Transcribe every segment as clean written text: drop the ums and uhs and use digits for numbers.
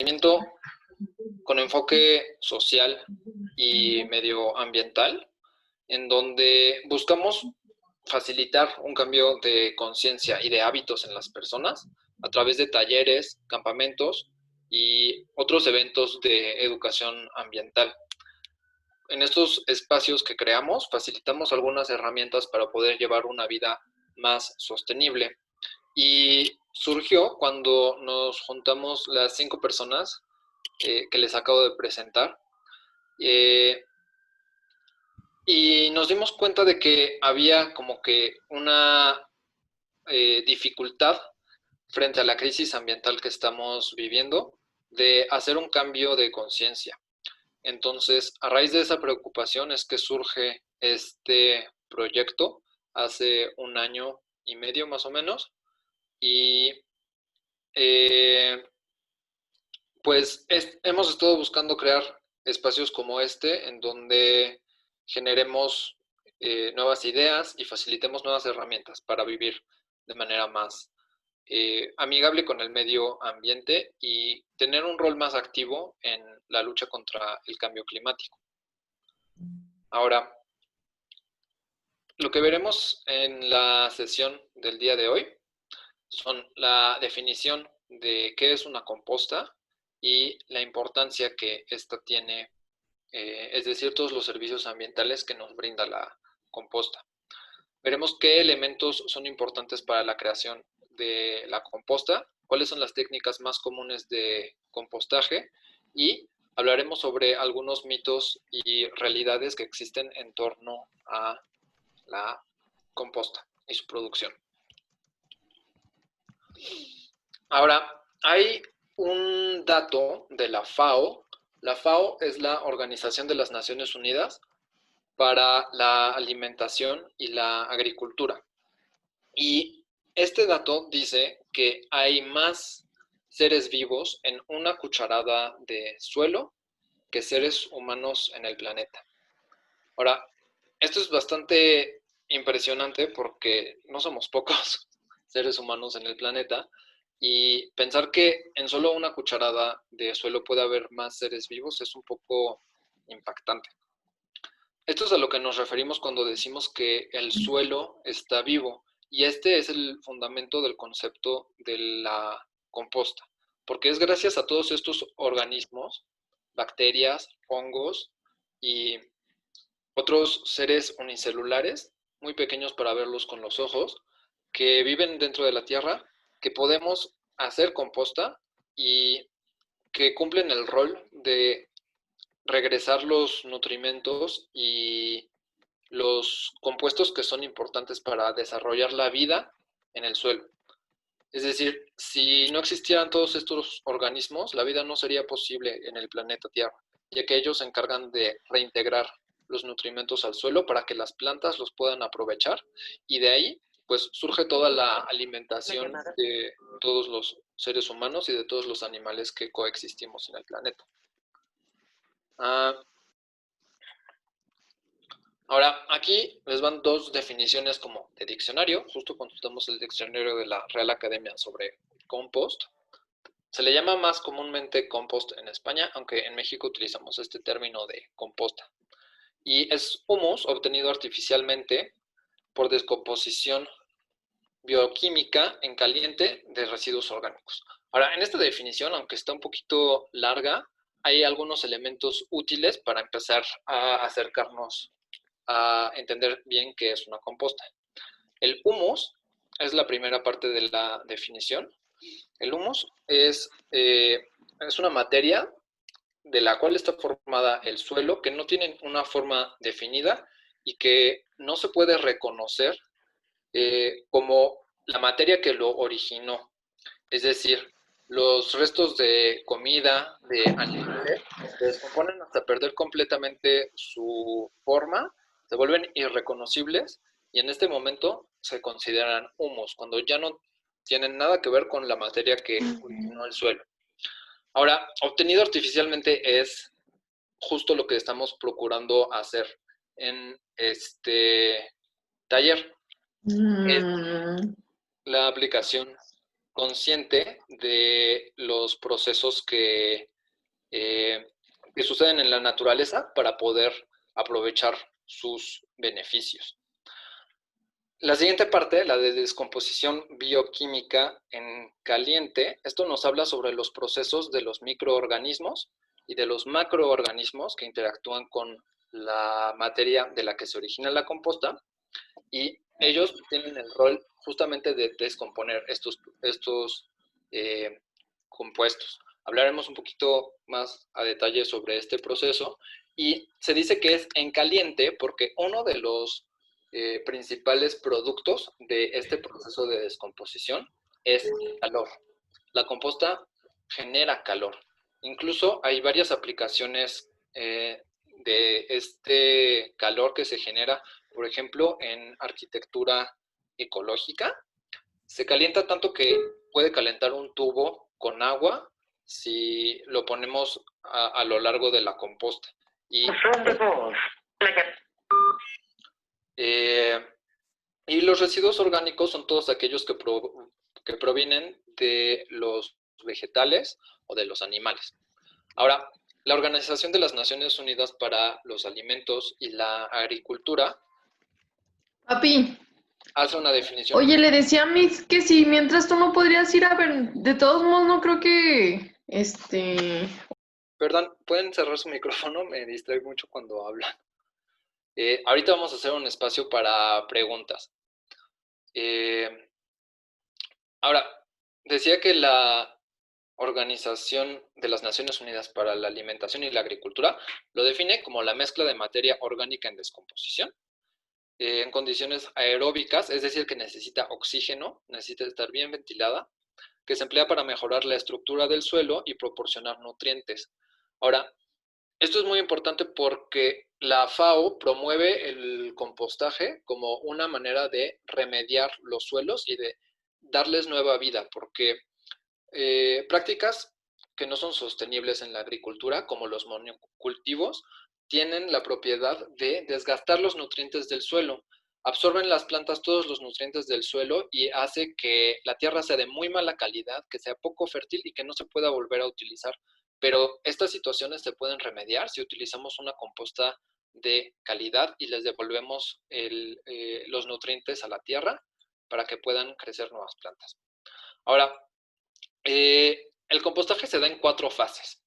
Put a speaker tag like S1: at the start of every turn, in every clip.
S1: Emprendimiento con enfoque social y medioambiental, en donde buscamos facilitar un cambio de conciencia y de hábitos en las personas a través de talleres, campamentos y otros eventos de educación ambiental. En estos espacios que creamos, facilitamos algunas herramientas para poder llevar una vida más sostenible. Y surgió cuando nos juntamos las 5 personas que les acabo de presentar. Eh, y nos dimos cuenta de que había como que una dificultad frente a la crisis ambiental que estamos viviendo de hacer un cambio de conciencia. Entonces, a raíz de esa preocupación es que surge este proyecto hace 1 año y medio más o menos. Y eh, pues hemos estado buscando crear espacios como este en donde generemos nuevas ideas y facilitemos nuevas herramientas para vivir de manera más amigable con el medio ambiente y tener un rol más activo en la lucha contra el cambio climático. Ahora, lo que veremos en la sesión del día de hoy son la definición de qué es una composta y la importancia que esta tiene, es decir, todos los servicios ambientales que nos brinda la composta. Veremos qué elementos son importantes para la creación de la composta, cuáles son las técnicas más comunes de compostaje y hablaremos sobre algunos mitos y realidades que existen en torno a la composta y su producción. Ahora, hay un dato de la FAO. La FAO es la Organización de las Naciones Unidas para la Alimentación y la Agricultura. Y este dato dice que hay más seres vivos en una cucharada de suelo que seres humanos en el planeta. Ahora, esto es bastante impresionante porque no somos pocos seres humanos en el planeta y pensar que en solo una cucharada de suelo puede haber más seres vivos es un poco impactante. Esto es a lo que nos referimos cuando decimos que el suelo está vivo y este es el fundamento del concepto de la composta, porque es gracias a todos estos organismos, bacterias, hongos y otros seres unicelulares, muy pequeños para verlos con los ojos, que viven dentro de la Tierra, que podemos hacer composta y que cumplen el rol de regresar los nutrimentos y los compuestos que son importantes para desarrollar la vida en el suelo. Es decir, si no existieran todos estos organismos, la vida no sería posible en el planeta Tierra, ya que ellos se encargan de reintegrar los nutrimentos al suelo para que las plantas los puedan aprovechar y de ahí pues surge toda la alimentación de todos los seres humanos y de todos los animales que coexistimos en el planeta. Ahora, aquí les van dos definiciones como de diccionario, justo consultamos el diccionario de la Real Academia sobre compost. Se le llama más comúnmente compost en España, aunque en México utilizamos este término de composta. Y es humus obtenido artificialmente por descomposición bioquímica en caliente de residuos orgánicos. Ahora, en esta definición, aunque está un poquito larga, hay algunos elementos útiles para empezar a acercarnos a entender bien qué es una composta. El humus es la primera parte de la definición. El humus es una materia de la cual está formada el suelo, que no tiene una forma definida y que no se puede reconocer como la materia que lo originó. Es decir, los restos de comida, de animales, se descomponen hasta perder completamente su forma, se vuelven irreconocibles y en este momento se consideran humus, cuando ya no tienen nada que ver con la materia que originó el suelo. Ahora, obtenido artificialmente es justo lo que estamos procurando hacer en este taller. Es la aplicación consciente de los procesos que suceden en la naturaleza para poder aprovechar sus beneficios. La siguiente parte, la de descomposición bioquímica en caliente, esto nos habla sobre los procesos de los microorganismos y de los macroorganismos que interactúan con la materia de la que se origina la composta, y ellos tienen el rol justamente de descomponer estos compuestos. Hablaremos un poquito más a detalle sobre este proceso, y se dice que es en caliente porque uno de los principales productos de este proceso de descomposición es calor. La composta genera calor. Incluso hay varias aplicaciones de este calor que se genera, por ejemplo, en arquitectura ecológica. Se calienta tanto que puede calentar un tubo con agua si lo ponemos a lo largo de la composta. Eh, y los residuos orgánicos son todos aquellos que provienen de los vegetales o de los animales. Ahora, la Organización de las Naciones Unidas para los Alimentos y la Agricultura
S2: Papi,
S1: hace una definición.
S2: oye, le decía a Mix que si mientras tú no podrías ir a ver, de todos modos no creo que,
S1: Perdón, ¿pueden cerrar su micrófono? Me distrae mucho cuando hablan. Ahorita vamos a hacer un espacio para preguntas. Ahora, decía que la Organización de las Naciones Unidas para la Alimentación y la Agricultura lo define como la mezcla de materia orgánica en descomposición en condiciones aeróbicas, es decir, que necesita oxígeno, necesita estar bien ventilada, que se emplea para mejorar la estructura del suelo y proporcionar nutrientes. Ahora, esto es muy importante porque la FAO promueve el compostaje como una manera de remediar los suelos y de darles nueva vida, porque prácticas que no son sostenibles en la agricultura, como los monocultivos, tienen la propiedad de desgastar los nutrientes del suelo. Absorben las plantas todos los nutrientes del suelo y hace que la tierra sea de muy mala calidad, que sea poco fértil y que no se pueda volver a utilizar. Pero estas situaciones se pueden remediar si utilizamos una composta de calidad y les devolvemos los nutrientes a la tierra para que puedan crecer nuevas plantas. Ahora, el compostaje se da en 4 fases.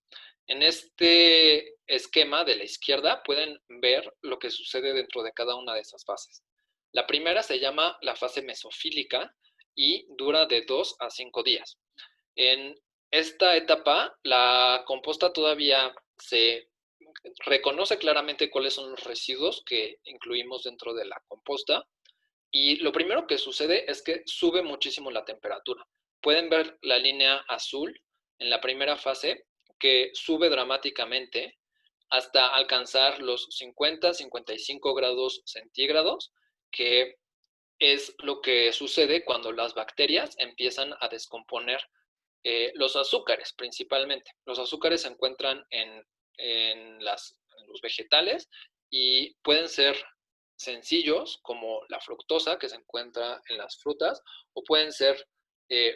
S1: En este esquema de la izquierda pueden ver lo que sucede dentro de cada una de esas fases. La primera se llama la fase mesofílica y dura de 2 a 5 días. En esta etapa, la composta todavía se reconoce claramente cuáles son los residuos que incluimos dentro de la composta, y lo primero que sucede es que sube muchísimo la temperatura. Pueden ver la línea azul en la primera fase que sube dramáticamente hasta alcanzar los 50-55 grados centígrados, que es lo que sucede cuando las bacterias empiezan a descomponer los azúcares principalmente. Los azúcares se encuentran en los vegetales y pueden ser sencillos como la fructosa que se encuentra en las frutas, o pueden ser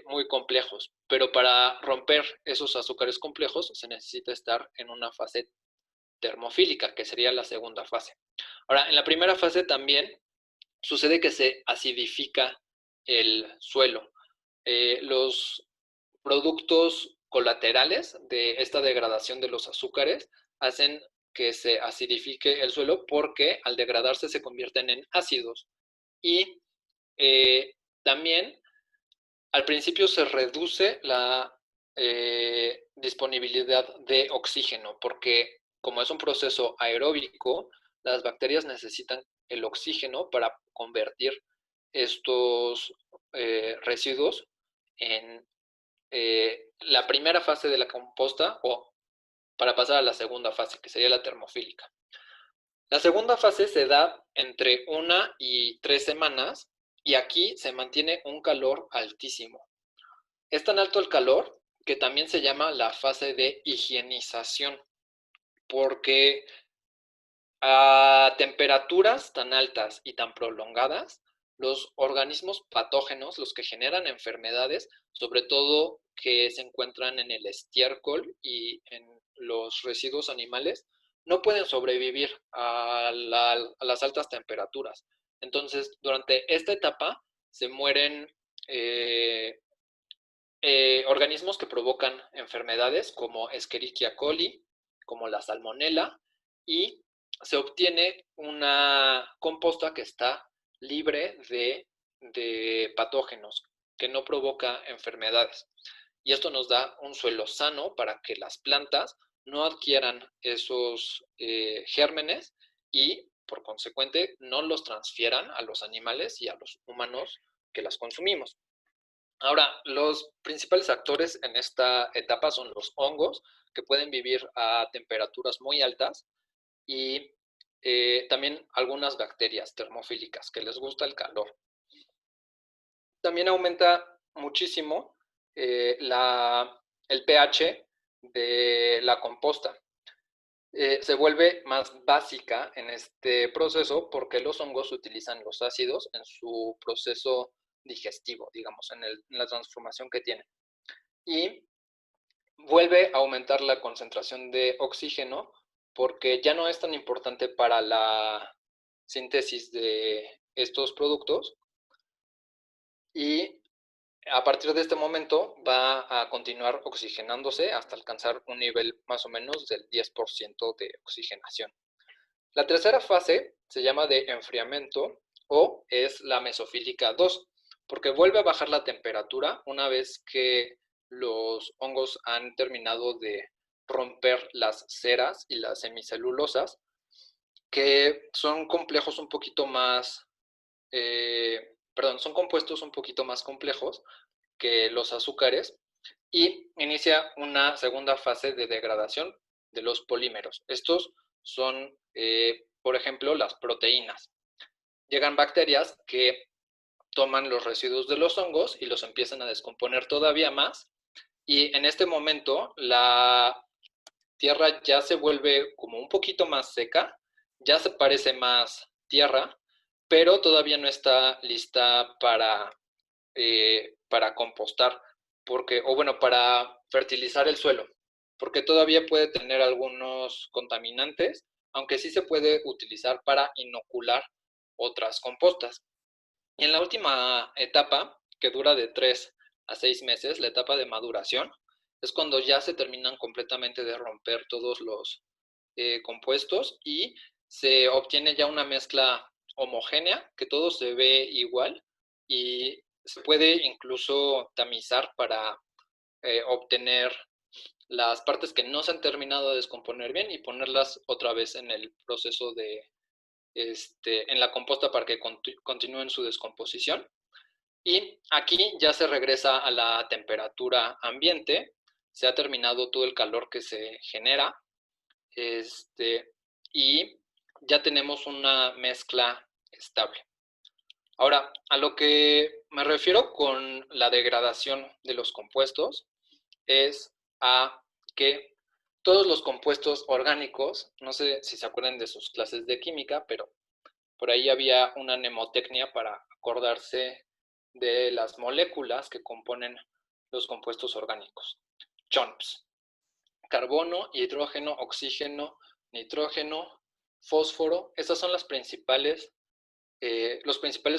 S1: muy complejos, pero para romper esos azúcares complejos se necesita estar en una fase termofílica, que sería la segunda fase. Ahora, en la primera fase también sucede que se acidifica el suelo. Los productos colaterales de esta degradación de los azúcares hacen que se acidifique el suelo porque al degradarse se convierten en ácidos, y también al principio se reduce la disponibilidad de oxígeno porque como es un proceso aeróbico, las bacterias necesitan el oxígeno para convertir estos residuos en la primera fase de la composta o para pasar a la segunda fase, que sería la termofílica. La segunda fase se da entre 1 y 3 semanas y aquí se mantiene un calor altísimo. Es tan alto el calor que también se llama la fase de higienización, porque a temperaturas tan altas y tan prolongadas, Los organismos patógenos, los que generan enfermedades, sobre todo que se encuentran en el estiércol y en los residuos animales, no pueden sobrevivir a las altas temperaturas. Entonces, durante esta etapa se mueren eh, organismos que provocan enfermedades como Escherichia coli, como la salmonela, y se obtiene una composta que está libre de patógenos, que no provoca enfermedades. Y esto nos da un suelo sano para que las plantas no adquieran esos gérmenes y, por consecuente, no los transfieran a los animales y a los humanos que las consumimos. Ahora, los principales actores en esta etapa son los hongos, que pueden vivir a temperaturas muy altas, y también algunas bacterias termofílicas que les gusta el calor. También aumenta muchísimo el pH de la composta. Se vuelve más básica en este proceso porque los hongos utilizan los ácidos en su proceso digestivo, digamos, en la transformación que tienen. Y vuelve a aumentar la concentración de oxígeno porque ya no es tan importante para la síntesis de estos productos, y a partir de este momento va a continuar oxigenándose hasta alcanzar un nivel más o menos del 10% de oxigenación. La tercera fase se llama de enfriamiento o es la mesofílica 2, porque vuelve a bajar la temperatura una vez que los hongos han terminado de romper las ceras y las semicelulosas, que son complejos un poquito más, son compuestos un poquito más complejos que los azúcares, y inicia una segunda fase de degradación de los polímeros. Estos son, por ejemplo, las proteínas. Llegan bacterias que toman los residuos de los hongos y los empiezan a descomponer todavía más, y en este momento la tierra ya se vuelve como un poquito más seca, ya se parece más tierra, pero todavía no está lista para compostar, para fertilizar el suelo, porque todavía puede tener algunos contaminantes, aunque sí se puede utilizar para inocular otras compostas. Y en la última etapa, que dura de 3 a 6 meses, la etapa de maduración, es cuando ya se terminan completamente de romper todos los compuestos y se obtiene ya una mezcla homogénea, que todo se ve igual, y se puede incluso tamizar para obtener las partes que no se han terminado de descomponer bien y ponerlas otra vez en el proceso en la composta para que continúen su descomposición. Y aquí ya se regresa a la temperatura ambiente, se ha terminado todo el calor que se genera, y ya tenemos una mezcla estable. Ahora, a lo que me refiero con la degradación de los compuestos es a que todos los compuestos orgánicos, no sé si se acuerdan de sus clases de química, pero por ahí había una mnemotecnia para acordarse de las moléculas que componen los compuestos orgánicos. CHOMPS: carbono, hidrógeno, oxígeno, nitrógeno, fósforo. Estas son los principales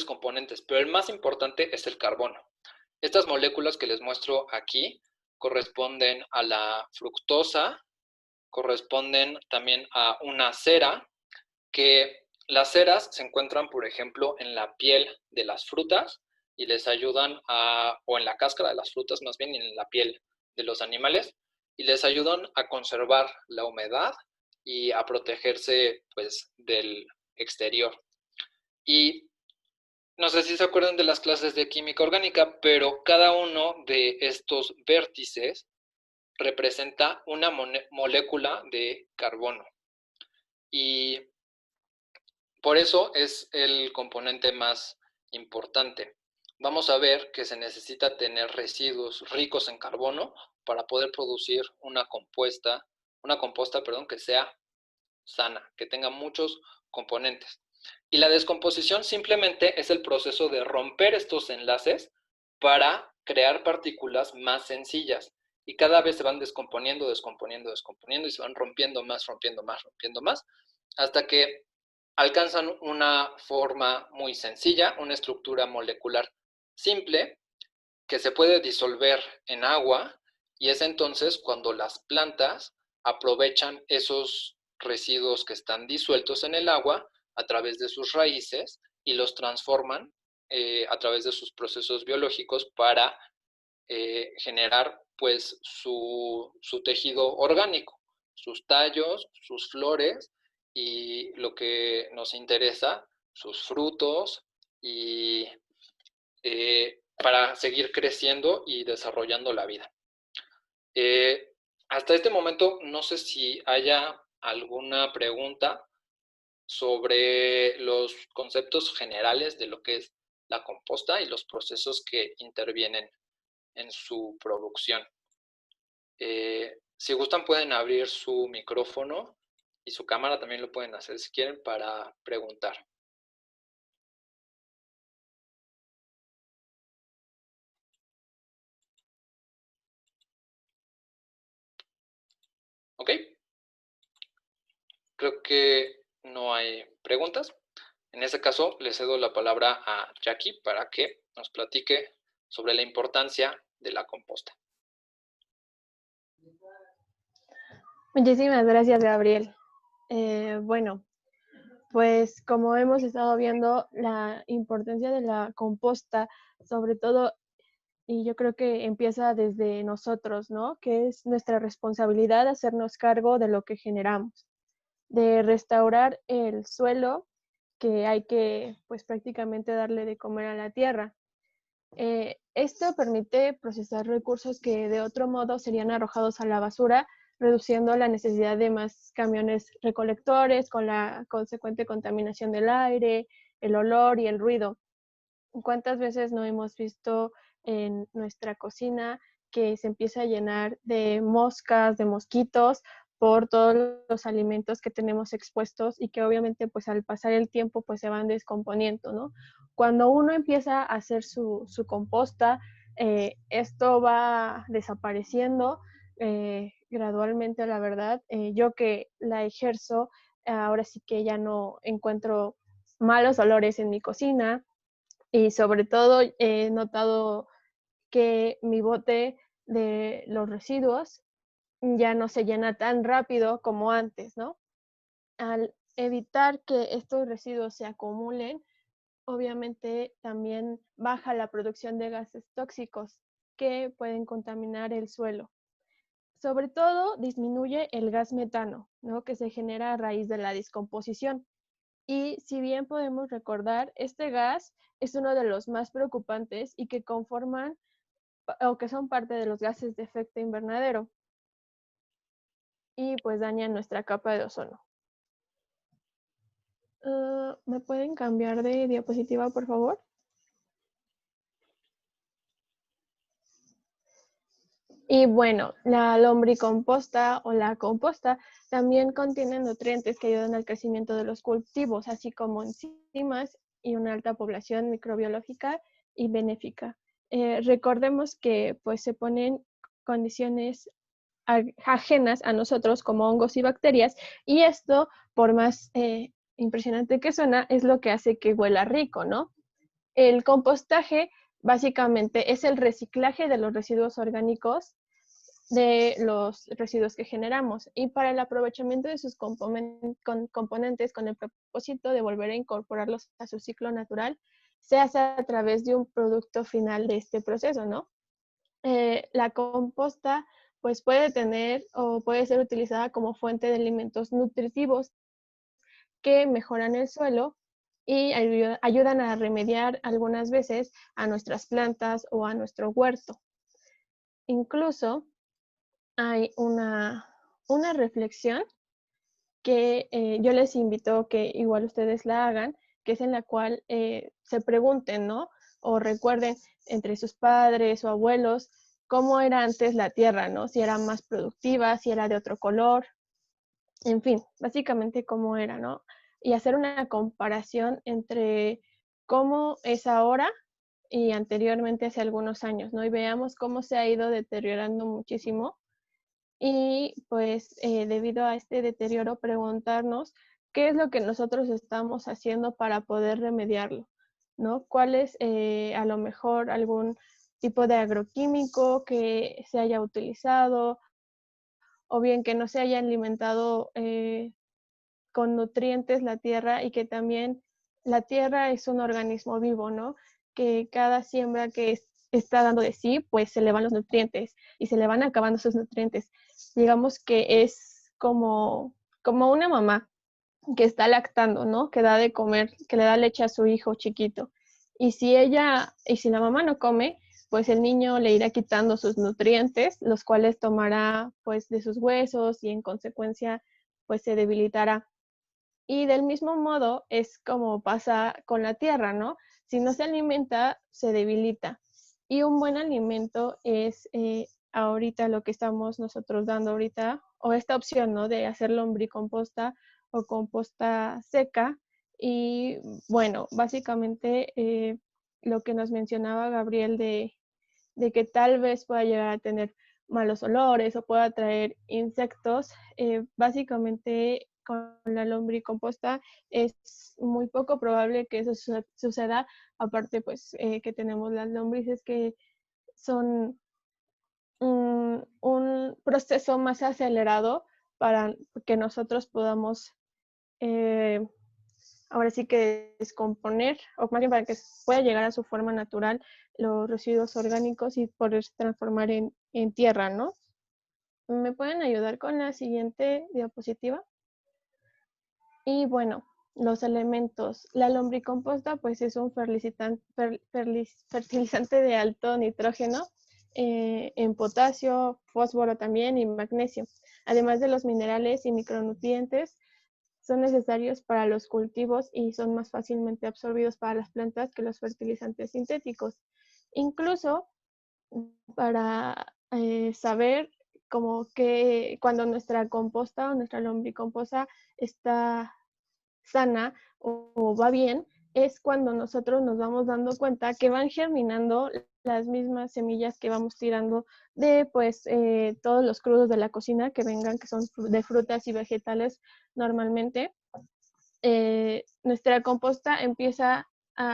S1: componentes, pero el más importante es el carbono. Estas moléculas que les muestro aquí corresponden a la fructosa, corresponden también a una cera, que las ceras se encuentran, por ejemplo, en la piel de las frutas y les ayudan o en la cáscara de las frutas más bien, y en la piel de los animales, y les ayudan a conservar la humedad y a protegerse pues del exterior. Y no sé si se acuerdan de las clases de química orgánica, pero cada uno de estos vértices representa una molécula de carbono. Y por eso es el componente más importante. Vamos a ver que se necesita tener residuos ricos en carbono para poder producir una composta, que sea sana, que tenga muchos componentes. Y la descomposición simplemente es el proceso de romper estos enlaces para crear partículas más sencillas. Y cada vez se van descomponiendo, descomponiendo, descomponiendo y se van rompiendo más, rompiendo más, rompiendo más, hasta que alcanzan una forma muy sencilla, una estructura molecular simple que se puede disolver en agua, y es entonces cuando las plantas aprovechan esos residuos que están disueltos en el agua a través de sus raíces y los transforman a través de sus procesos biológicos para generar pues su tejido orgánico, sus tallos, sus flores y lo que nos interesa, sus frutos y para seguir creciendo y desarrollando la vida. Hasta este momento no sé si haya alguna pregunta sobre los conceptos generales de lo que es la composta y los procesos que intervienen en su producción. Si gustan pueden abrir su micrófono y su cámara también lo pueden hacer si quieren para preguntar. ¿Ok? Creo que no hay preguntas. En ese caso, le cedo la palabra a Jackie para que nos platique sobre la importancia de la composta.
S3: Muchísimas gracias, Gabriel. Bueno, pues como hemos estado viendo, la importancia de la composta, sobre todo, y yo creo que empieza desde nosotros, ¿no? Que es nuestra responsabilidad hacernos cargo de lo que generamos, de restaurar el suelo, que hay que, pues prácticamente darle de comer a la tierra. Esto permite procesar recursos que de otro modo serían arrojados a la basura, reduciendo la necesidad de más camiones recolectores, con la consecuente contaminación del aire, el olor y el ruido. ¿Cuántas veces no hemos visto en nuestra cocina que se empieza a llenar de moscas, de mosquitos, por todos los alimentos que tenemos expuestos y que obviamente pues al pasar el tiempo pues se van descomponiendo, ¿no? Cuando uno empieza a hacer su composta, esto va desapareciendo gradualmente, la verdad. Yo que la ejerzo, ahora sí que ya no encuentro malos olores en mi cocina, y sobre todo he notado que mi bote de los residuos ya no se llena tan rápido como antes, ¿no? Al evitar que estos residuos se acumulen, obviamente también baja la producción de gases tóxicos que pueden contaminar el suelo. Sobre todo disminuye el gas metano, ¿no? Que se genera a raíz de la descomposición. Y si bien podemos recordar, este gas es uno de los más preocupantes y que conforman o que son parte de los gases de efecto invernadero y pues dañan nuestra capa de ozono. ¿Me pueden cambiar de diapositiva, por favor? Y bueno, la lombricomposta o la composta también contiene nutrientes que ayudan al crecimiento de los cultivos, así como enzimas y una alta población microbiológica y benéfica. Recordemos que pues se ponen condiciones ajenas a nosotros como hongos y bacterias, y esto, por más impresionante que suena, es lo que hace que huela rico, ¿no? El compostaje básicamente es el reciclaje de los residuos orgánicos de los residuos que generamos y para el aprovechamiento de sus componentes con el propósito de volver a incorporarlos a su ciclo natural, se hace a través de un producto final de este proceso, ¿no? La composta pues puede tener o puede ser utilizada como fuente de alimentos nutritivos que mejoran el suelo y ayudan a remediar algunas veces a nuestras plantas o a nuestro huerto. Incluso hay una reflexión que yo les invito que igual ustedes la hagan, que es en la cual se pregunten, ¿no? O recuerden entre sus padres o abuelos cómo era antes la tierra, ¿no? Si era más productiva, si era de otro color, en fin, básicamente cómo era, ¿no? y hacer una comparación entre cómo es ahora y anteriormente hace algunos años, ¿no? Y veamos cómo se ha ido deteriorando muchísimo. Y pues debido a este deterioro, preguntarnos qué es lo que nosotros estamos haciendo para poder remediarlo, ¿no? ¿Cuál es a lo mejor algún tipo de agroquímico que se haya utilizado o bien que no se haya alimentado con nutrientes la tierra y que también la tierra es un organismo vivo, ¿no? Que cada siembra que está dando de sí, pues se le van los nutrientes y se le van acabando sus nutrientes. Digamos que es como una mamá que está lactando, ¿no? Que da de comer, que le da leche a su hijo chiquito. Y si la mamá no come, pues el niño le irá quitando sus nutrientes, los cuales tomará pues de sus huesos y en consecuencia pues se debilitará. Y del mismo modo es como pasa con la tierra, ¿no? Si no se alimenta, se debilita. Y un buen alimento es ahorita lo que estamos nosotros dando ahorita, o esta opción, ¿no? De hacer lombricomposta o composta seca. Y bueno, básicamente lo que nos mencionaba Gabriel de que tal vez pueda llegar a tener malos olores o pueda traer insectos, básicamente con la lombricomposta es muy poco probable que eso suceda. Aparte, pues que tenemos las lombrices que son un proceso más acelerado para que nosotros podamos eh, ahora sí que descomponer, o más bien para que pueda llegar a su forma natural los residuos orgánicos y poderse transformar en tierra, ¿no? ¿Me pueden ayudar con la siguiente diapositiva? Y bueno, los elementos. La lombricomposta pues es un fertilizante de alto nitrógeno, en potasio, fósforo también y magnesio, además de los minerales y micronutrientes son necesarios para los cultivos y son más fácilmente absorbidos para las plantas que los fertilizantes sintéticos. Incluso para saber como que cuando nuestra composta o nuestra lombricomposta está sana o va bien, es cuando nosotros nos vamos dando cuenta que van germinando las mismas semillas que vamos tirando de pues todos los crudos de la cocina que vengan, que son de frutas y vegetales normalmente. Nuestra composta empieza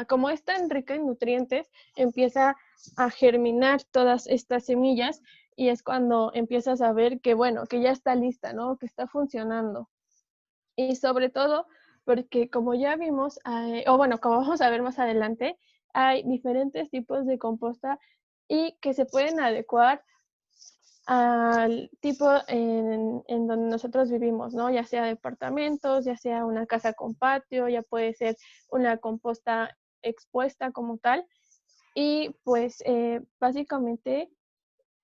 S3: como es tan rica en nutrientes, empieza a germinar todas estas semillas y es cuando empiezas a ver que bueno, que ya está lista, ¿no? Que está funcionando. Y sobre todo porque como ya vimos, o bueno, como vamos a ver más adelante, hay diferentes tipos de composta y que se pueden adecuar al tipo en donde nosotros vivimos, ¿no? Ya sea departamentos, ya sea una casa con patio, ya puede ser una composta expuesta como tal. Y pues básicamente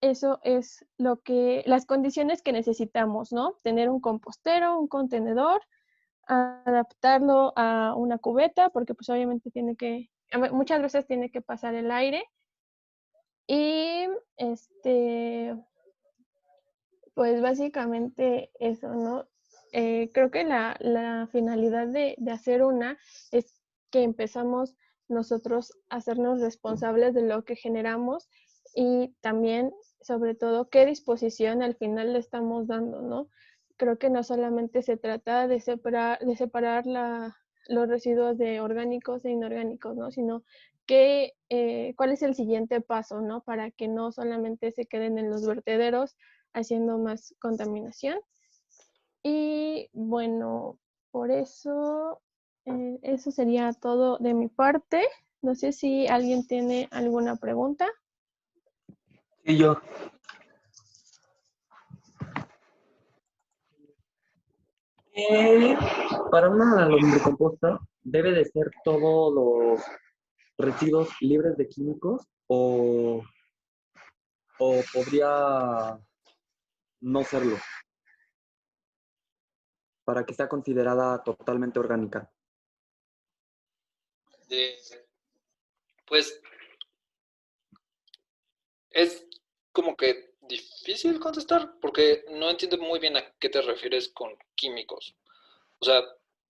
S3: eso es las condiciones que necesitamos, ¿no? Tener un compostero, un contenedor, adaptarlo a una cubeta, porque pues obviamente muchas veces tiene que pasar el aire. Y pues básicamente eso, ¿no? Creo que la finalidad de hacer una es que empezamos nosotros a hacernos responsables de lo que generamos y también, sobre todo, qué disposición al final le estamos dando, ¿no? Creo que no solamente se trata de separar los residuos de orgánicos e inorgánicos, ¿no? Sino cuál es el siguiente paso, ¿no? Para que no solamente se queden en los vertederos haciendo más contaminación. Y bueno, por eso, eso sería todo de mi parte. No sé si alguien tiene alguna pregunta.
S4: Y yo, eh, para una lombricomposta debe de ser todos los residuos libres de químicos o podría no serlo para que sea considerada totalmente orgánica.
S1: Pues es como que difícil contestar porque no entiendo muy bien a qué te refieres con químicos. O sea,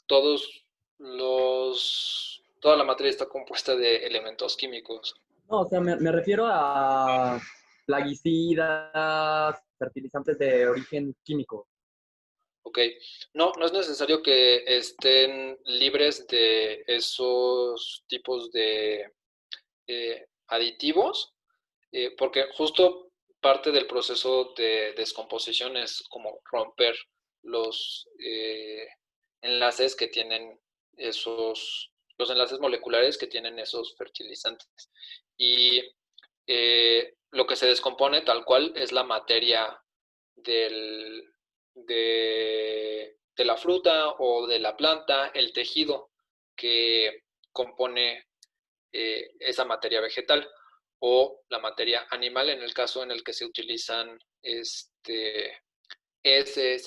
S1: todos toda la materia está compuesta de elementos químicos.
S4: No, o sea, me refiero a plaguicidas, fertilizantes de origen químico.
S1: Ok, no, no es necesario que estén libres de esos tipos de aditivos, porque justo parte del proceso de descomposición es como romper los enlaces que tienen los enlaces moleculares que tienen esos fertilizantes. Y lo que se descompone tal cual es la materia del, de la fruta o de la planta, el tejido que compone esa materia vegetal o la materia animal en el caso en el que se utilizan heces,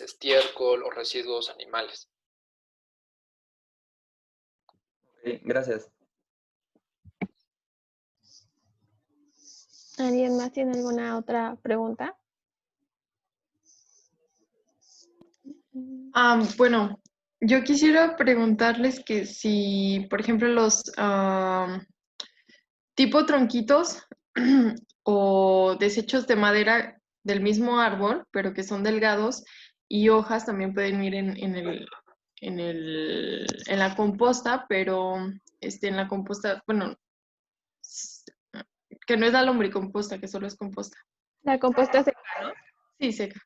S1: estiércol o residuos animales.
S4: Ok, gracias.
S3: ¿Alguien más tiene alguna otra pregunta?
S2: Bueno, yo quisiera preguntarles que si, por ejemplo, los tipo tronquitos o desechos de madera del mismo árbol, pero que son delgados, y hojas también pueden ir en la composta, pero en la composta, bueno, que no es la lombricomposta, que solo es composta.
S3: La composta seca.
S2: Sí, seca.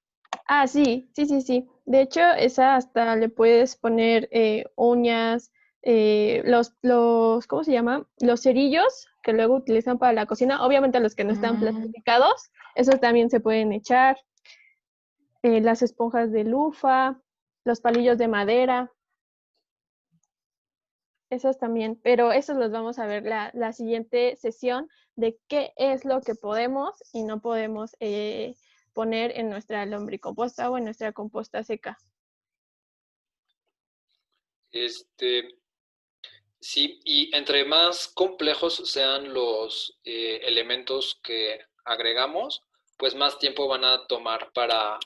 S3: Ah, sí, sí, sí, sí. De hecho, esa hasta le puedes poner uñas, ¿cómo se llama? Los cerillos que luego utilizan para la cocina. Obviamente los que no están plastificados, esos también se pueden echar. Las esponjas de lufa, los palillos de madera, esos también. Pero esos los vamos a ver la siguiente sesión de qué es lo que podemos y no podemos poner en nuestra lombricomposta o en nuestra composta seca.
S1: Sí, y entre más complejos sean los elementos que agregamos, pues más tiempo van a tomar para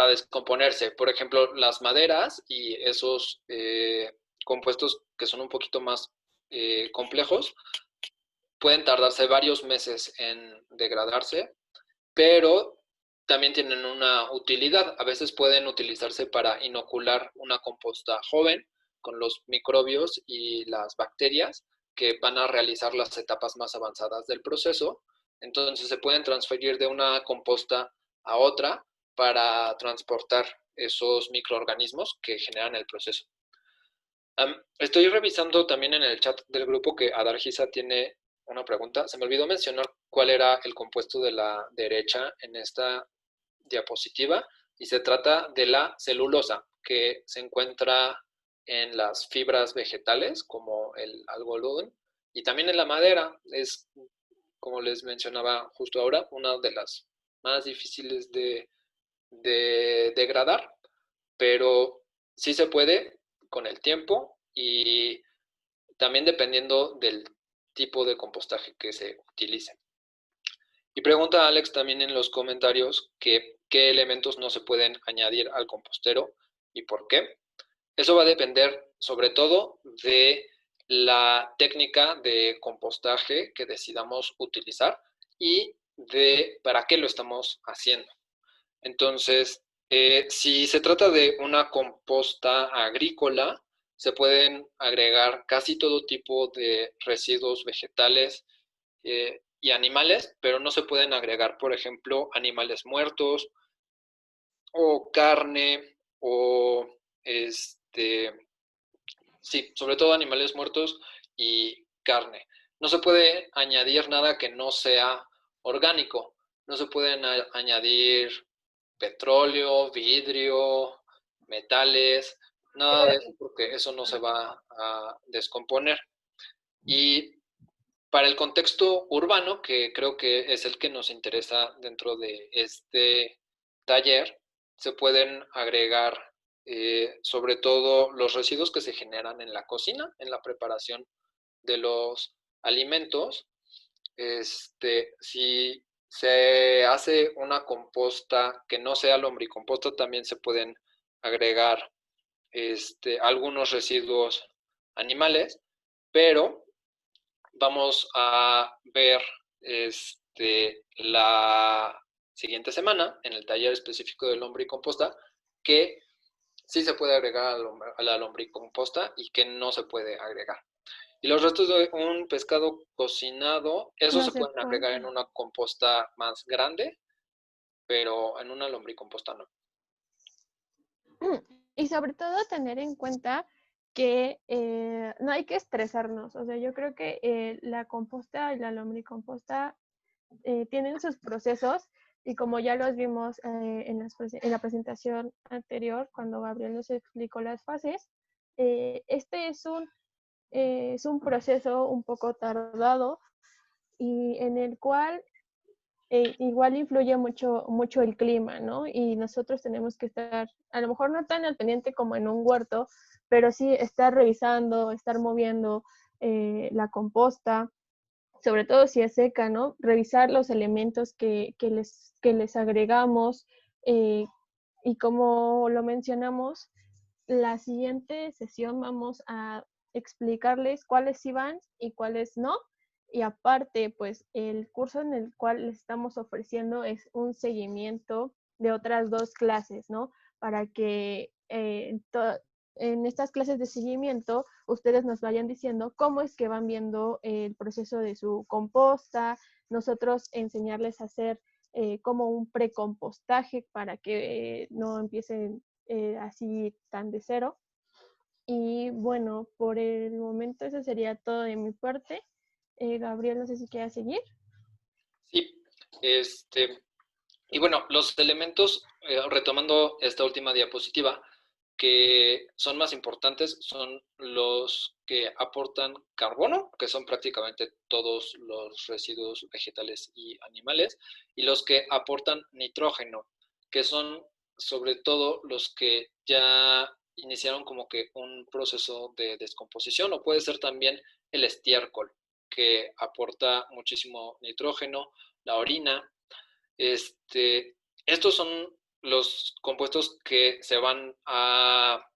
S1: descomponerse. Por ejemplo, las maderas y esos compuestos que son un poquito más complejos pueden tardarse varios meses en degradarse, pero también tienen una utilidad. A veces pueden utilizarse para inocular una composta joven con los microbios y las bacterias que van a realizar las etapas más avanzadas del proceso. Entonces se pueden transferir de una composta a otra para transportar esos microorganismos que generan el proceso. Estoy revisando también en el chat del grupo que Adargisa tiene una pregunta. Se me olvidó mencionar cuál era el compuesto de la derecha en esta diapositiva y se trata de la celulosa que se encuentra en las fibras vegetales como el algodón y también en la madera. Es, como les mencionaba justo ahora, una de las más difíciles de degradar, pero sí se puede con el tiempo y también dependiendo del tipo de compostaje que se utilice. Y pregunta Alex también en los comentarios que qué elementos no se pueden añadir al compostero y por qué. Eso va a depender sobre todo de la técnica de compostaje que decidamos utilizar y de para qué lo estamos haciendo. Entonces, si se trata de una composta agrícola, se pueden agregar casi todo tipo de residuos vegetales y animales, pero no se pueden agregar, por ejemplo, animales muertos o carne o sí, sobre todo animales muertos y carne. No se puede añadir nada que no sea orgánico. No se pueden añadir petróleo, vidrio, metales, nada de eso porque eso no se va a descomponer. Y para el contexto urbano, que creo que es el que nos interesa dentro de este taller, se pueden agregar sobre todo los residuos que se generan en la cocina, en la preparación de los alimentos. Si se hace una composta que no sea lombricomposta, también se pueden agregar algunos residuos animales, pero vamos a ver la siguiente semana, en el taller específico de lombricomposta, que sí se puede agregar a la lombricomposta y que no se puede agregar. Y los restos de un pescado cocinado, esos
S3: No
S1: se
S3: se
S1: pueden agregar en
S3: puede.
S1: una composta más grande, pero en una lombricomposta no.
S3: Y sobre todo tener en cuenta que no hay que estresarnos. O sea, yo creo que la composta y la lombricomposta tienen sus procesos y como ya los vimos en la presentación anterior, cuando Gabriel nos explicó las fases, este es un proceso un poco tardado y en el cual igual influye mucho el clima, ¿no? Y nosotros tenemos que estar, a lo mejor no tan al pendiente como en un huerto, pero sí estar revisando, estar moviendo la composta, sobre todo si es seca, ¿no? Revisar los elementos que les agregamos y como lo mencionamos, la siguiente sesión vamos a explicarles cuáles sí van y cuáles no. Y aparte, pues el curso en el cual les estamos ofreciendo es un seguimiento de otras 2 clases, ¿no? Para que en estas clases de seguimiento ustedes nos vayan diciendo cómo es que van viendo el proceso de su composta, nosotros enseñarles a hacer como un precompostaje para que no empiecen así tan de cero. Y bueno, por el momento eso sería todo de mi parte. Gabriel, no sé si quieres seguir.
S1: Sí, y bueno, los elementos, retomando esta última diapositiva, que son más importantes son los que aportan carbono, que son prácticamente todos los residuos vegetales y animales, y los que aportan nitrógeno, que son sobre todo los que ya iniciaron como que un proceso de descomposición, o puede ser también el estiércol, que aporta muchísimo nitrógeno, la orina. Estos son los compuestos que se van a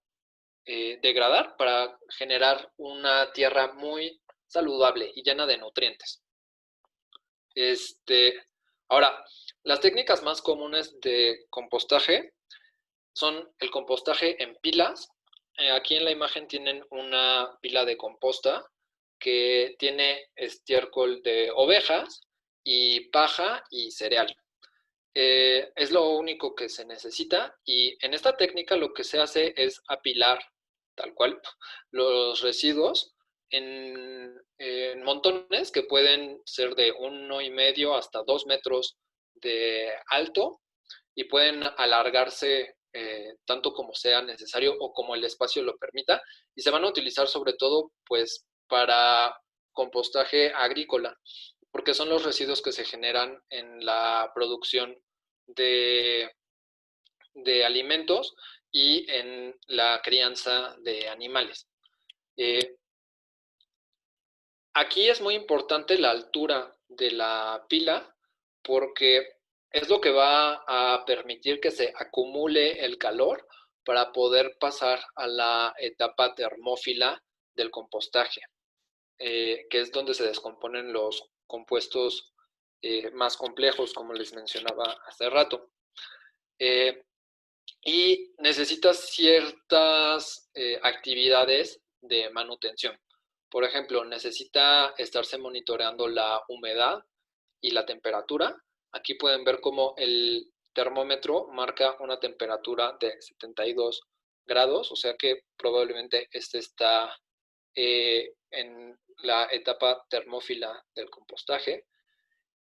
S1: degradar para generar una tierra muy saludable y llena de nutrientes. Ahora, las técnicas más comunes de compostaje son el compostaje en pilas. Aquí en la imagen tienen una pila de composta que tiene estiércol de ovejas y paja y cereal. Es lo único que se necesita y en esta técnica lo que se hace es apilar tal cual los residuos en montones que pueden ser de 1,5 hasta 2 metros de alto y pueden alargarse tanto como sea necesario o como el espacio lo permita, y se van a utilizar sobre todo pues para compostaje agrícola, porque son los residuos que se generan en la producción de, de alimentos y en la crianza de animales. Aquí es muy importante la altura de la pila porque es lo que va a permitir que se acumule el calor para poder pasar a la etapa termófila del compostaje, que es donde se descomponen los compuestos más complejos, como les mencionaba hace rato. Y necesita ciertas actividades de manutención. Por ejemplo, necesita estarse monitoreando la humedad y la temperatura. Aquí pueden ver cómo el termómetro marca una temperatura de 72 grados, o sea que probablemente este está en la etapa termófila del compostaje.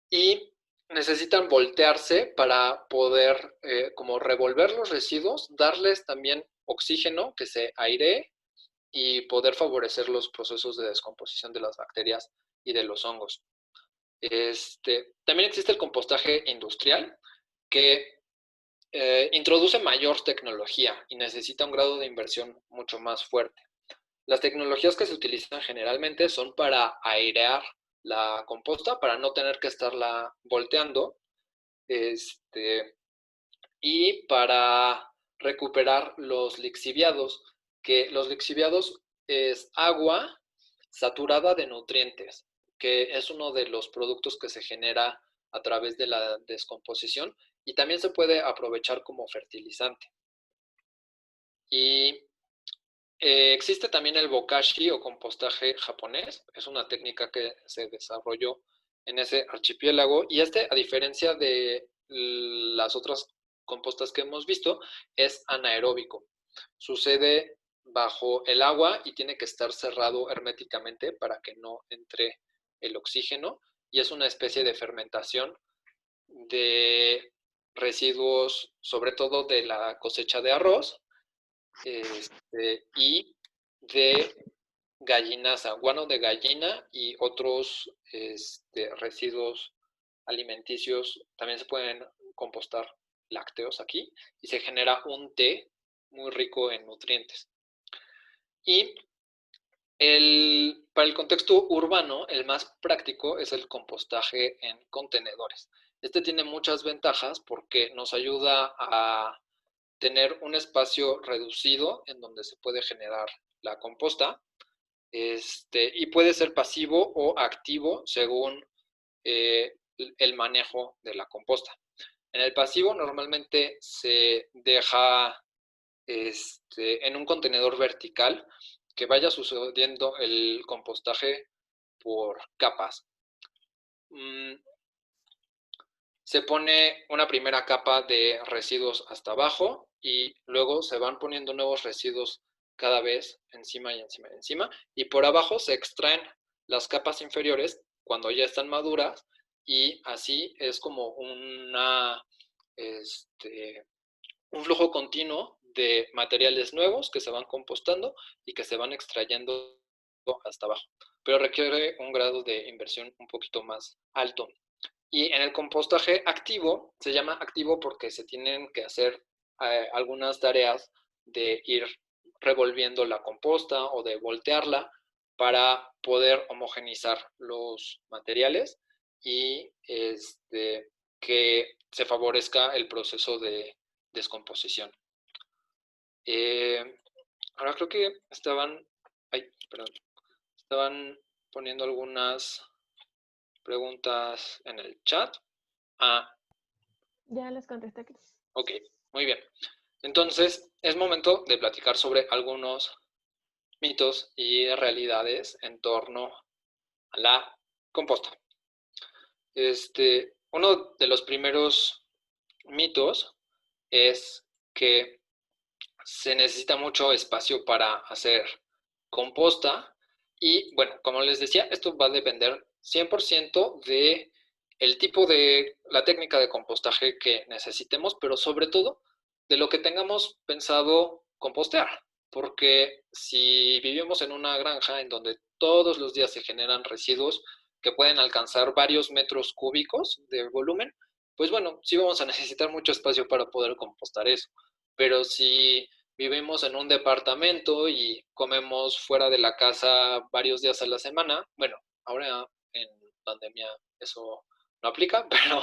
S1: Y necesitan voltearse para poder como revolver los residuos, darles también oxígeno que se airee y poder favorecer los procesos de descomposición de las bacterias y de los hongos. También existe el compostaje industrial que introduce mayor tecnología y necesita un grado de inversión mucho más fuerte. Las tecnologías que se utilizan generalmente son para airear la composta, para no tener que estarla volteando, y para recuperar los lixiviados, que los lixiviados es agua saturada de nutrientes, que es uno de los productos que se genera a través de la descomposición y también se puede aprovechar como fertilizante. Y existe también el bokashi o compostaje japonés, es una técnica que se desarrolló en ese archipiélago y a diferencia de las otras compostas que hemos visto, es anaeróbico. Sucede bajo el agua y tiene que estar cerrado herméticamente para que no entre el oxígeno y es una especie de fermentación de residuos, sobre todo de la cosecha de arroz y de gallinaza, guano de gallina y otros residuos alimenticios. También se pueden compostar lácteos aquí y se genera un té muy rico en nutrientes. Y para el contexto urbano, el más práctico es el compostaje en contenedores. Este tiene muchas ventajas porque nos ayuda a tener un espacio reducido en donde se puede generar la composta y puede ser pasivo o activo según el manejo de la composta. En el pasivo normalmente se deja en un contenedor vertical que vaya sucediendo el compostaje por capas. Se pone una primera capa de residuos hasta abajo y luego se van poniendo nuevos residuos cada vez encima y encima y encima. Y por abajo se extraen las capas inferiores cuando ya están maduras y así es como un flujo continuo de materiales nuevos que se van compostando y que se van extrayendo hasta abajo. Pero requiere un grado de inversión un poquito más alto. Y en el compostaje activo, se llama activo porque se tienen que hacer algunas tareas de ir revolviendo la composta o de voltearla para poder homogenizar los materiales y que se favorezca el proceso de descomposición. Ahora creo que estaban poniendo algunas preguntas en el chat.
S3: Ya les contesté, Cris.
S1: Ok, muy bien. Entonces, es momento de platicar sobre algunos mitos y realidades en torno a la composta. Uno de los primeros mitos es que se necesita mucho espacio para hacer composta y, bueno, como les decía, esto va a depender 100% de el tipo de la técnica de compostaje que necesitemos, pero sobre todo de lo que tengamos pensado compostear, porque si vivimos en una granja en donde todos los días se generan residuos que pueden alcanzar varios metros cúbicos de volumen, pues bueno, sí vamos a necesitar mucho espacio para poder compostar eso, pero si vivimos en un departamento y comemos fuera de la casa varios días a la semana, bueno, ahora en pandemia eso no aplica, pero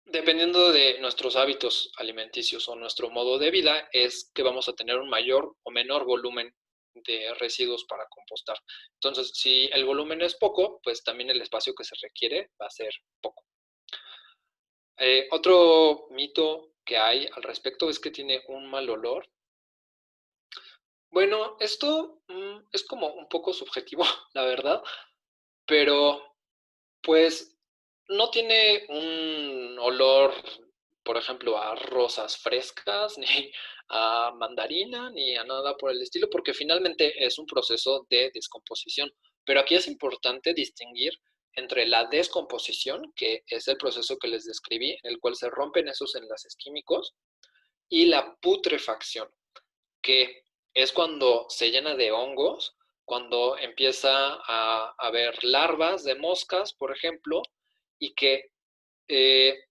S1: dependiendo de nuestros hábitos alimenticios o nuestro modo de vida, es que vamos a tener un mayor o menor volumen de residuos para compostar. Entonces, si el volumen es poco, pues también el espacio que se requiere va a ser poco. Otro mito que hay al respecto es que tiene un mal olor. Bueno, esto es como un poco subjetivo, la verdad, pero pues no tiene un olor, por ejemplo, a rosas frescas, ni a mandarina, ni a nada por el estilo, porque finalmente es un proceso de descomposición. Pero aquí es importante distinguir entre la descomposición, que es el proceso que les describí, en el cual se rompen esos enlaces químicos, y la putrefacción, que es cuando se llena de hongos, cuando empieza a haber larvas de moscas, por ejemplo, y que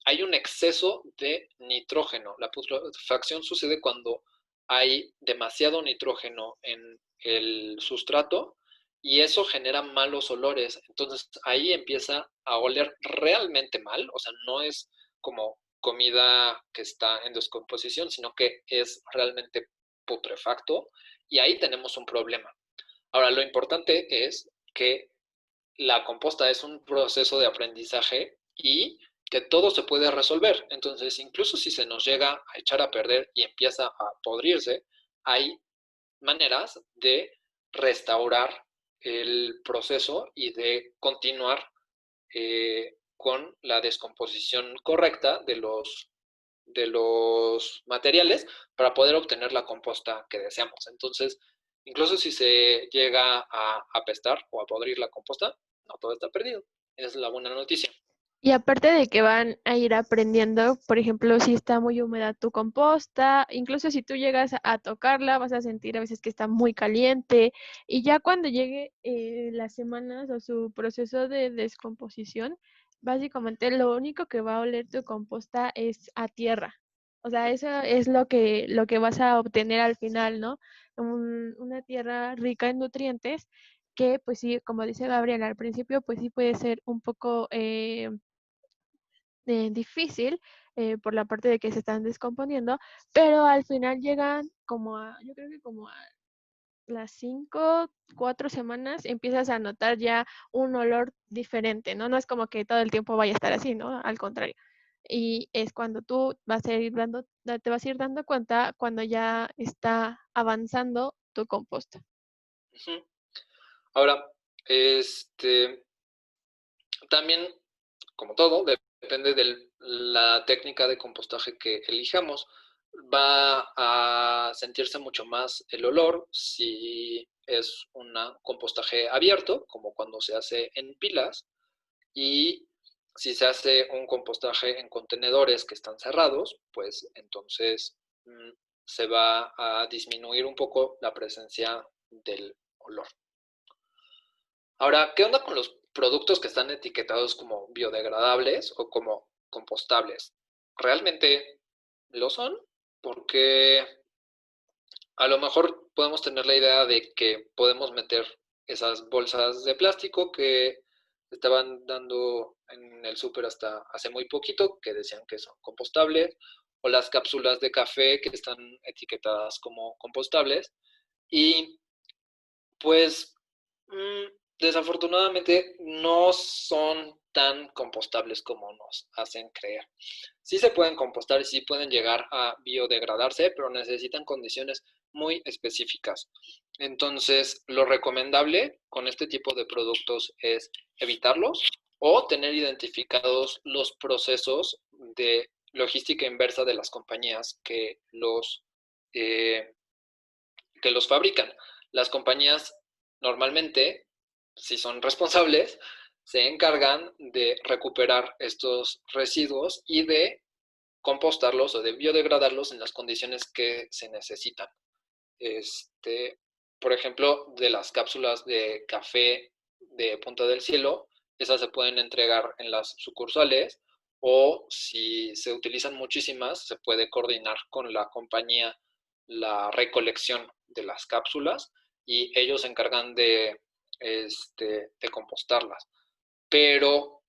S1: hay un exceso de nitrógeno. La putrefacción sucede cuando hay demasiado nitrógeno en el sustrato y eso genera malos olores. Entonces ahí empieza a oler realmente mal, o sea, no es como comida que está en descomposición, sino que es realmente putrefacto y ahí tenemos un problema. Ahora, lo importante es que la composta es un proceso de aprendizaje y que todo se puede resolver. Entonces, incluso si se nos llega a echar a perder y empieza a podrirse, hay maneras de restaurar el proceso y de continuar con la descomposición correcta de los materiales para poder obtener la composta que deseamos. Entonces, incluso si se llega a apestar o a podrir la composta, no todo está perdido. Es la buena noticia.
S3: Y aparte de que van a ir aprendiendo, por ejemplo, si está muy húmeda tu composta, incluso si tú llegas a tocarla, vas a sentir a veces que está muy caliente. Y ya cuando llegue las semanas o su proceso de descomposición, básicamente lo único que va a oler tu composta es a tierra. O sea, eso es lo que vas a obtener al final, ¿no? Una tierra rica en nutrientes que, pues sí, como dice Gabriel al principio, pues sí puede ser un poco difícil por la parte de que se están descomponiendo, pero al final llegan como a, yo creo que como a las 5, 4 semanas empiezas a notar ya un olor diferente, ¿no? No es como que todo el tiempo vaya a estar así, ¿no? Al contrario. Y es cuando tú vas a ir te vas a ir dando cuenta cuando ya está avanzando tu composta.
S1: Uh-huh. Ahora, también, como todo, depende de la técnica de compostaje que elijamos. Va a sentirse mucho más el olor si es un compostaje abierto, como cuando se hace en pilas, y si se hace un compostaje en contenedores que están cerrados, pues entonces se va a disminuir un poco la presencia del olor. Ahora, ¿qué onda con los productos que están etiquetados como biodegradables o como compostables? ¿Realmente lo son? Porque a lo mejor podemos tener la idea de que podemos meter esas bolsas de plástico que estaban dando en el súper hasta hace muy poquito, que decían que son compostables, o las cápsulas de café que están etiquetadas como compostables. Y pues desafortunadamente no son tan compostables como nos hacen creer. Sí se pueden compostar y sí pueden llegar a biodegradarse, pero necesitan condiciones muy específicas. Entonces, lo recomendable con este tipo de productos es evitarlos o tener identificados los procesos de logística inversa de las compañías eh, que los fabrican. Las compañías normalmente, si son responsables, se encargan de recuperar estos residuos y de compostarlos o de biodegradarlos en las condiciones que se necesitan. Por ejemplo, de las cápsulas de café de Punta del Cielo, esas se pueden entregar en las sucursales o si se utilizan muchísimas, se puede coordinar con la compañía la recolección de las cápsulas y ellos se encargan de compostarlas. Pero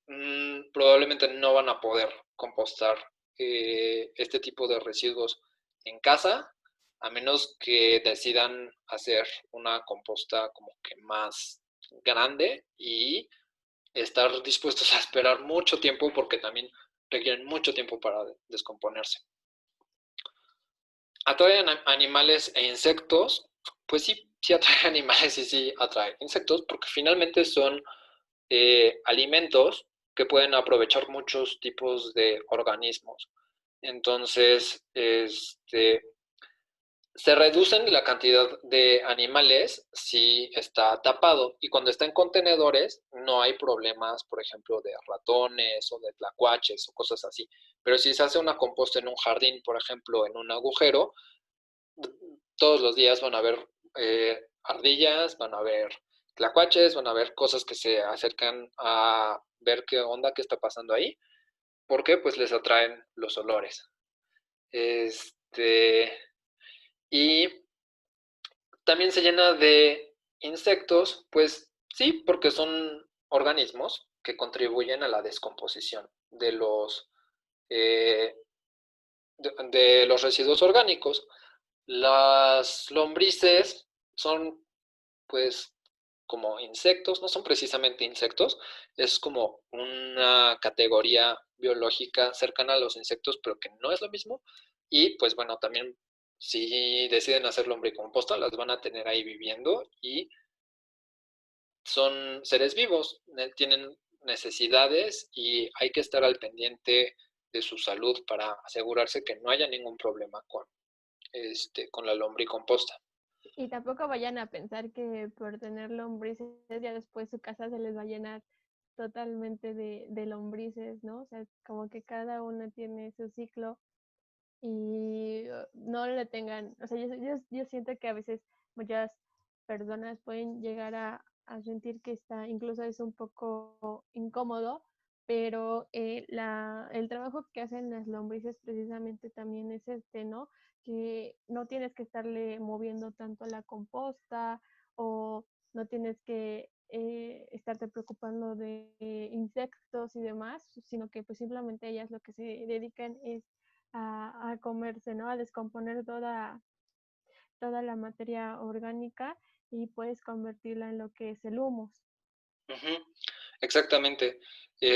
S1: probablemente no van a poder compostar este tipo de residuos en casa, a menos que decidan hacer una composta como que más grande y estar dispuestos a esperar mucho tiempo porque también requieren mucho tiempo para descomponerse. ¿Atraen animales e insectos? Pues sí, sí atrae animales y sí atrae insectos porque finalmente son alimentos que pueden aprovechar muchos tipos de organismos. Entonces, se reducen la cantidad de animales si está tapado y cuando está en contenedores no hay problemas, por ejemplo, de ratones o de tlacuaches o cosas así. Pero si se hace una composta en un jardín, por ejemplo, en un agujero, todos los días van a haber ardillas, van a haber tlacuaches, van a haber cosas que se acercan a ver qué onda, qué está pasando ahí, porque pues les atraen los olores. Y también se llena de insectos, pues sí, porque son organismos que contribuyen a la descomposición de los de los residuos orgánicos. Las lombrices son, pues, como insectos, no son precisamente insectos, es como una categoría biológica cercana a los insectos, pero que no es lo mismo. Y pues bueno, también si deciden hacer lombricomposta, las van a tener ahí viviendo y son seres vivos, tienen necesidades y hay que estar al pendiente de su salud para asegurarse que no haya ningún problema con la lombricomposta.
S3: Y tampoco vayan a pensar que por tener lombrices ya después su casa se les va a llenar totalmente de lombrices, ¿no? O sea, como que cada una tiene su ciclo y no le tengan, o sea, yo siento que a veces muchas personas pueden llegar a sentir que está, incluso es un poco incómodo, pero el trabajo que hacen las lombrices precisamente también es ¿no? Que no tienes que estarle moviendo tanto la composta o no tienes que estarte preocupando de insectos y demás, sino que pues simplemente ellas lo que se dedican es a comerse, ¿no? A descomponer toda la materia orgánica y puedes convertirla en lo que es el humus.
S1: Exactamente. Y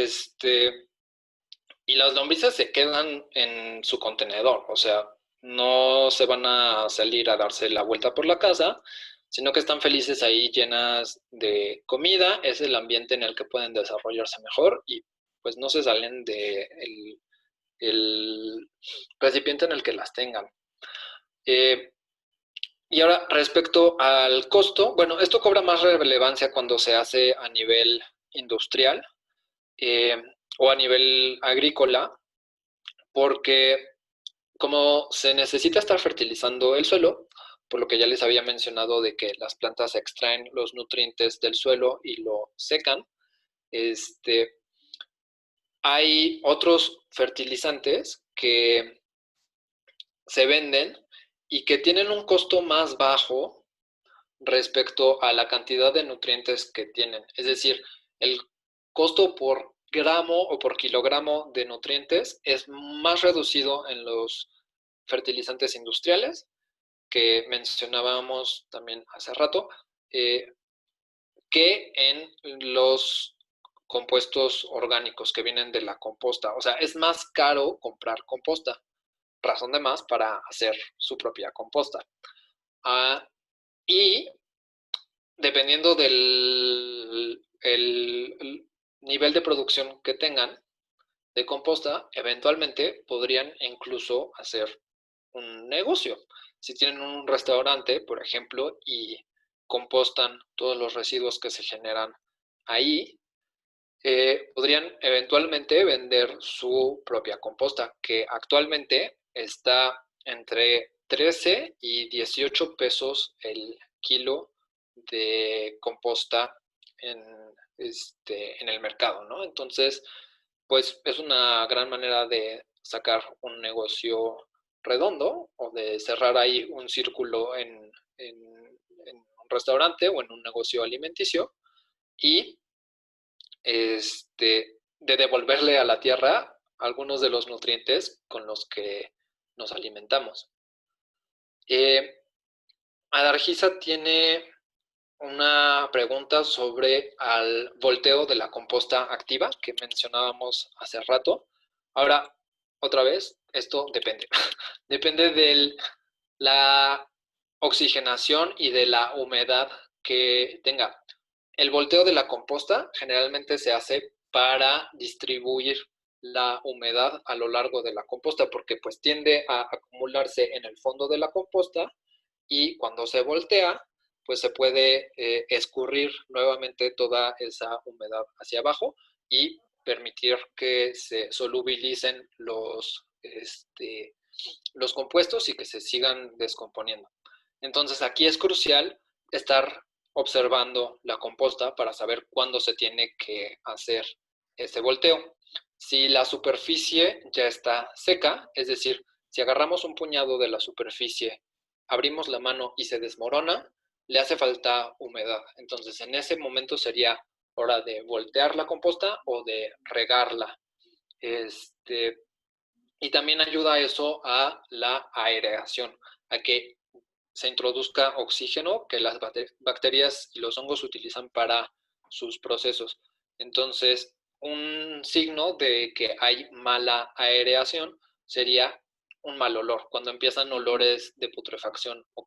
S1: las lombrices se quedan en su contenedor, o sea, no se van a salir a darse la vuelta por la casa, sino que están felices ahí llenas de comida, es el ambiente en el que pueden desarrollarse mejor y pues no se salen de el recipiente en el que las tengan. Y ahora, respecto al costo, bueno, esto cobra más relevancia cuando se hace a nivel industrial o a nivel agrícola, porque como se necesita estar fertilizando el suelo, por lo que ya les había mencionado de que las plantas extraen los nutrientes del suelo y lo secan, hay otros fertilizantes que se venden y que tienen un costo más bajo respecto a la cantidad de nutrientes que tienen. Es decir, el costo por gramo o por kilogramo de nutrientes es más reducido en los fertilizantes industriales que mencionábamos también hace rato, que en los compuestos orgánicos que vienen de la composta. O sea, es más caro comprar composta, razón de más para hacer su propia composta. Y dependiendo del el nivel de producción que tengan de composta, eventualmente podrían incluso hacer un negocio. Si tienen un restaurante, por ejemplo, y compostan todos los residuos que se generan ahí, podrían eventualmente vender su propia composta, que actualmente está entre 13 y 18 pesos el kilo de composta en el mercado, ¿no? Entonces, pues es una gran manera de sacar un negocio redondo o de cerrar ahí un círculo en un restaurante o en un negocio alimenticio y de devolverle a la tierra algunos de los nutrientes con los que nos alimentamos. Adargisa tiene una pregunta sobre el volteo de la composta activa que mencionábamos hace rato. Ahora, otra vez, esto depende. Depende de la oxigenación y de la humedad que tenga. El volteo de la composta generalmente se hace para distribuir la humedad a lo largo de la composta porque pues tiende a acumularse en el fondo de la composta y cuando se voltea pues se puede escurrir nuevamente toda esa humedad hacia abajo y permitir que se solubilicen los compuestos y que se sigan descomponiendo. Entonces aquí es crucial estar observando la composta para saber cuándo se tiene que hacer ese volteo. Si la superficie ya está seca, es decir, si agarramos un puñado de la superficie, abrimos la mano y se desmorona, le hace falta humedad. Entonces en ese momento sería hora de voltear la composta o de regarla. Y también ayuda eso a la aereación, a que se introduzca oxígeno que las bacterias y los hongos utilizan para sus procesos. Entonces, un signo de que hay mala aereación sería un mal olor. Cuando empiezan olores de putrefacción o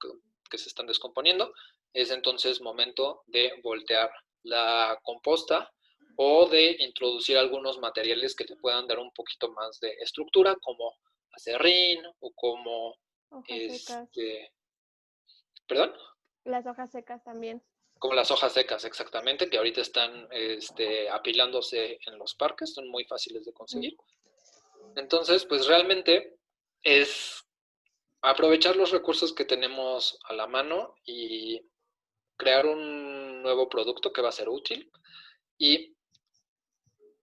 S1: que se están descomponiendo, es entonces momento de voltear la composta o de introducir algunos materiales que te puedan dar un poquito más de estructura, como acerrín o como
S3: Hojas secas.
S1: ¿Perdón?
S3: Las hojas secas también.
S1: Como las hojas secas, exactamente, que ahorita están apilándose en los parques, son muy fáciles de conseguir. Entonces, pues realmente es aprovechar los recursos que tenemos a la mano y crear un nuevo producto que va a ser útil. Y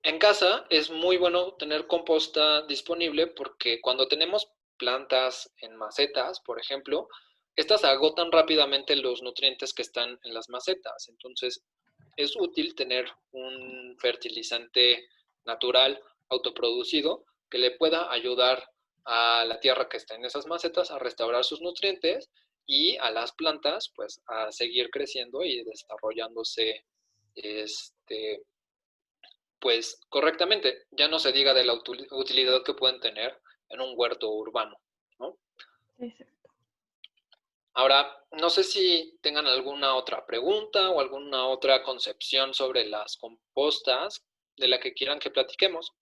S1: en casa es muy bueno tener composta disponible porque cuando tenemos plantas en macetas, por ejemplo, estas agotan rápidamente los nutrientes que están en las macetas. Entonces, es útil tener un fertilizante natural autoproducido que le pueda ayudar a la tierra que está en esas macetas a restaurar sus nutrientes y a las plantas pues a seguir creciendo y desarrollándose pues correctamente. Ya no se diga de la utilidad que pueden tener en un huerto urbano, ¿no?
S3: Exacto.
S1: Ahora, no sé si tengan alguna otra pregunta o alguna otra concepción sobre las compostas de la que quieran que platiquemos.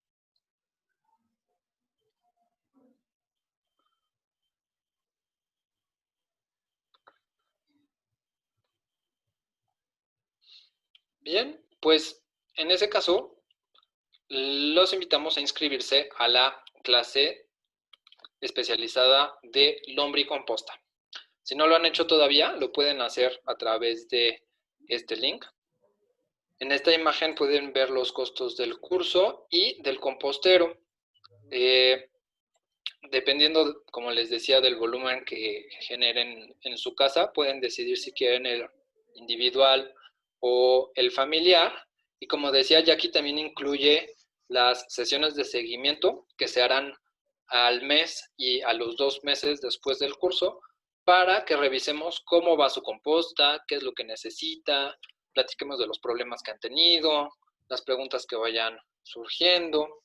S1: Bien, pues en ese caso, los invitamos a inscribirse a la clase especializada de lombricomposta. Si no lo han hecho todavía, lo pueden hacer a través de este link. En esta imagen pueden ver los costos del curso y del compostero. Dependiendo, como les decía, del volumen que generen en su casa, pueden decidir si quieren el individual o el familiar. Y como decía, Jackie también incluye las sesiones de seguimiento que se harán al mes y a los 2 meses después del curso para que revisemos cómo va su composta, qué es lo que necesita, platiquemos de los problemas que han tenido, las preguntas que vayan surgiendo.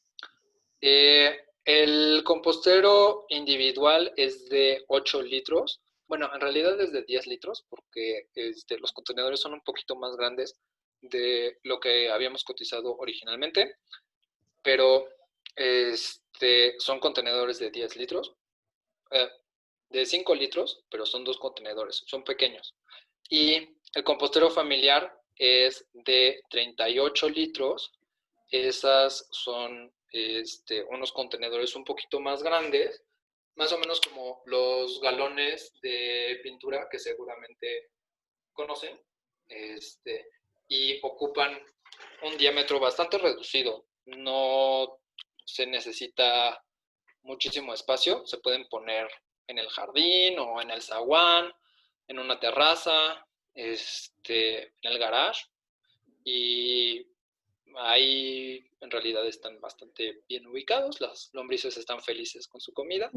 S1: El compostero individual es de 8 litros. Bueno, en realidad es de 10 litros porque los contenedores son un poquito más grandes de lo que habíamos cotizado originalmente, pero son contenedores de 10 litros, de 5 litros, pero son 2 contenedores, son pequeños. Y el compostero familiar es de 38 litros. Esas son unos contenedores un poquito más grandes, más o menos como los galones de pintura que seguramente conocen, y ocupan un diámetro bastante reducido. No se necesita muchísimo espacio, se pueden poner en el jardín o en el zaguán, en una terraza, en el garage, y ahí en realidad están bastante bien ubicados, las lombrices están felices con su comida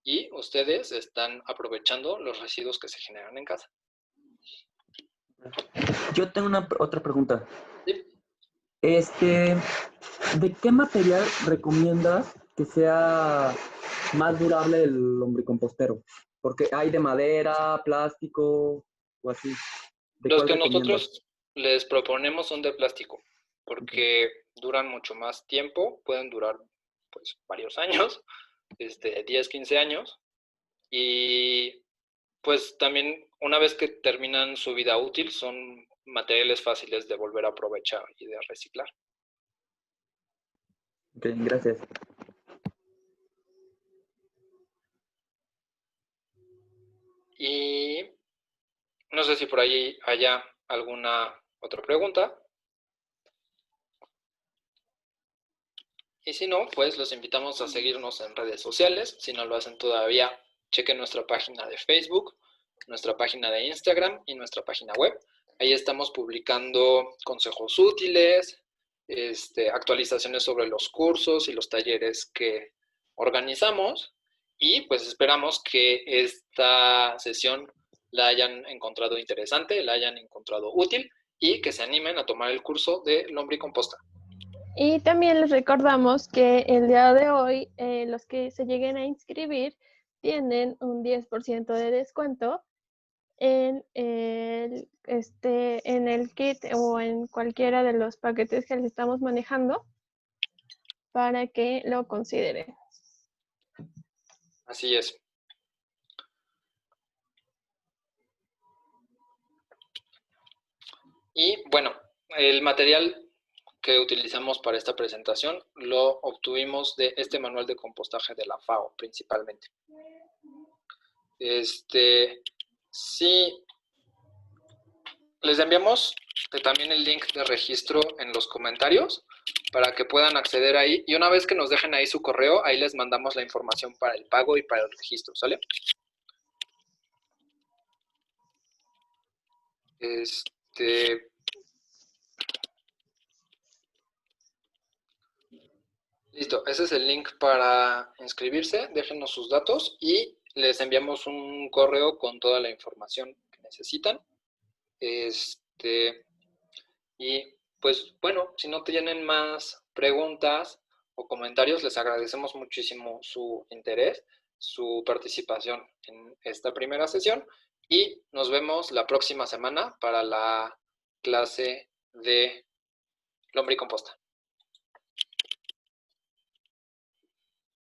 S1: y ustedes están aprovechando los residuos que se generan en casa.
S4: Yo tengo otra pregunta.
S1: ¿Sí?
S4: ¿De qué material recomiendas que sea más durable el lombricompostero? Porque hay de madera, plástico o así. ¿De
S1: Los
S4: cuál
S1: que
S4: recomiendas?
S1: nosotros les proponemos son de plástico, porque duran mucho más tiempo, pueden durar pues varios años, 10, 15 años, y pues también una vez que terminan su vida útil son materiales fáciles de volver a aprovechar y de reciclar.
S4: Ok, gracias.
S1: Y no sé si por ahí haya alguna otra pregunta. Y si no, pues los invitamos a seguirnos en redes sociales. Si no lo hacen todavía, chequen nuestra página de Facebook, nuestra página de Instagram y nuestra página web. Ahí estamos publicando consejos útiles, actualizaciones sobre los cursos y los talleres que organizamos y pues esperamos que esta sesión la hayan encontrado interesante, la hayan encontrado útil y que se animen a tomar el curso de lombricomposta.
S3: Y también les recordamos que el día de hoy los que se lleguen a inscribir tienen un 10% de descuento en el kit o en cualquiera de los paquetes que les estamos manejando para que lo consideren.
S1: Así es. Y bueno, el material que utilizamos para esta presentación lo obtuvimos de este manual de compostaje de la FAO principalmente. Sí, les enviamos también el link de registro en los comentarios para que puedan acceder ahí, y una vez que nos dejen ahí su correo, ahí les mandamos la información para el pago y para el registro, ¿sale? Listo, ese es el link para inscribirse. Déjenos sus datos y les enviamos un correo con toda la información que necesitan. Y pues bueno, si no tienen más preguntas o comentarios, les agradecemos muchísimo su interés, su participación en esta primera sesión y nos vemos la próxima semana para la clase de lombricomposta.